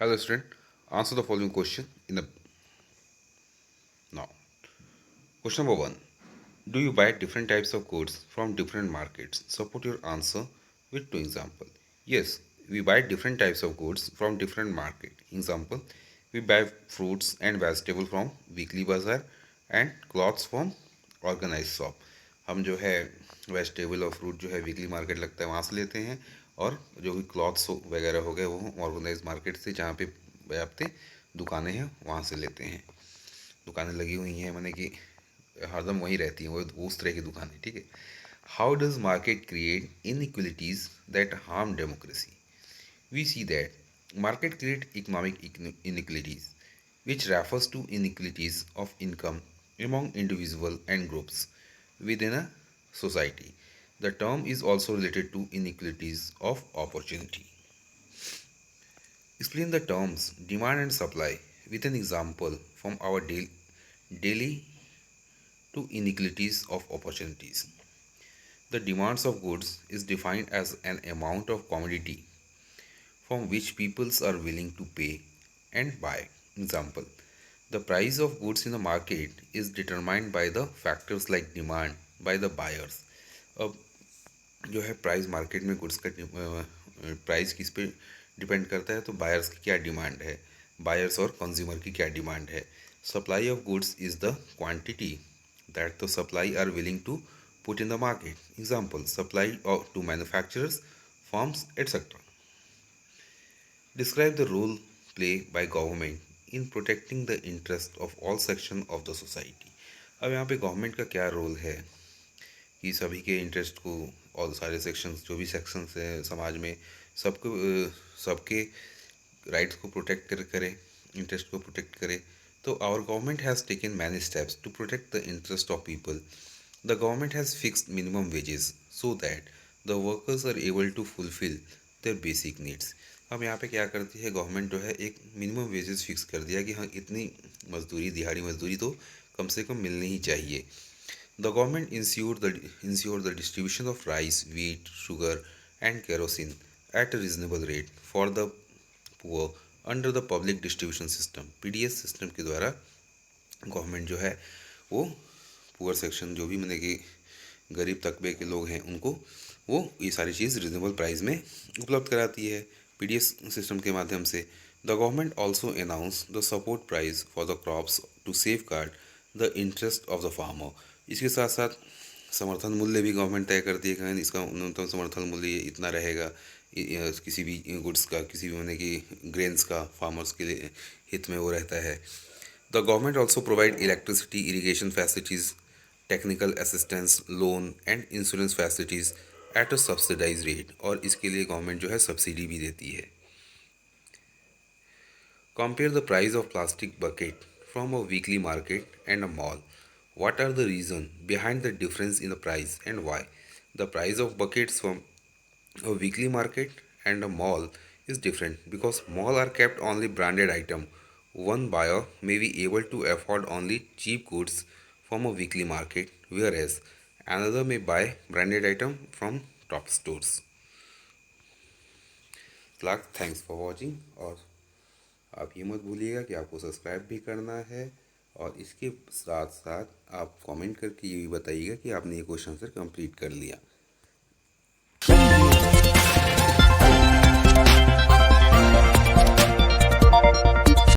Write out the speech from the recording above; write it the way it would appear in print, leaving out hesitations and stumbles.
Hello student, answer the following question in the now. Question number 1. Do you buy different types of goods from different markets? Support your answer with two example. Yes, we buy different types of goods from different market. Example, we buy fruits and vegetable from weekly bazaar and clothes from organized shop. हम जो है vegetable और fruit जो है weekly market लगता है वहाँ से लेते हैं, और जो भी क्लॉथ्स वगैरह हो गए वो ऑर्गेनाइज मार्केट से, जहाँ पे व्याप्त दुकानें हैं वहाँ से लेते हैं। दुकानें लगी हुई हैं माने कि हरदम वहीं रहती हैं, वो उस तरह की दुकानें, ठीक है। How does market create inequalities that harm democracy? We see that market create economic inequalities which refers to inequalities of income among individual and groups within a society. The term is also related to inequalities of opportunity. Explain the terms demand and supply with an example from our daily to inequalities of opportunities. The demands of goods is defined as an amount of commodity from which peoples are willing to pay and buy. Example, the price of goods in the market is determined by the factors like demand by the buyers. अब जो है price market में goods का price किस पे depend करता है, तो बायर्स की क्या डिमांड है, बायर्स और कंज्यूमर की क्या डिमांड है। Supply of goods is the quantity that the supply are willing to put in the market. Example, supply to manufacturers, firms etcetera. Describe the role play by government in protecting the interest of all section of the society. अब यहाँ पे government का क्या role है कि सभी के interest को, और सारे सेक्शंस, जो भी सेक्शंस हैं समाज में, सबको सबके राइट्स को प्रोटेक्ट करे, इंटरेस्ट को प्रोटेक्ट करे। तो our government has taken many steps to protect the interest of people. The government has fixed minimum wages so that the workers are able to fulfil their basic needs. अब यहाँ पे क्या करती है government, जो है एक मिनिमम वेजेस फिक्स कर दिया कि हाँ इतनी मजदूरी, दिहाड़ी मजदूरी तो कम से कम मिलनी ही चाहिए। The government ensured the distribution of rice, wheat, sugar, and kerosene at a reasonable rate for the poor under the public distribution system (PDS) system के द्वारा गवर्नमेंट जो है वो पुअर सेक्शन, जो भी मतलब कि गरीब तबके के लोग हैं, उनको वो ये सारी चीज़ रिजनेबल प्राइस में उपलब्ध कराती है पीडीएस सिस्टम के माध्यम से। The government also announce the support price for the crops to safeguard the interest of the farmer. इसके साथ साथ समर्थन मूल्य भी गवर्नमेंट तय करती है कि इसका न्यूनतम समर्थन मूल्य इतना रहेगा, किसी भी गुड्स का, किसी भी मतलब कि ग्रेन्स का फार्मर्स के लिए हित में वो रहता है। The government also provide electricity, irrigation facilities, technical assistance, loan and insurance facilities at a subsidise rate, और इसके लिए गवर्नमेंट जो है सब्सिडी भी देती है। Compare the price of plastic bucket from a weekly market and a mall. What are the reasons behind the difference in the price and why? The price of buckets from a weekly market and a mall is different because mall are kept only branded item. One buyer may be able to afford only cheap goods from a weekly market, whereas another may buy branded item from top stores. Thanks for watching, और आप ये मत भूलिएगा कि आपको subscribe भी करना है, और इसके साथ साथ आप कमेंट करके ये भी बताइएगा कि आपने ये क्वेश्चन आंसर कंप्लीट कर लिया।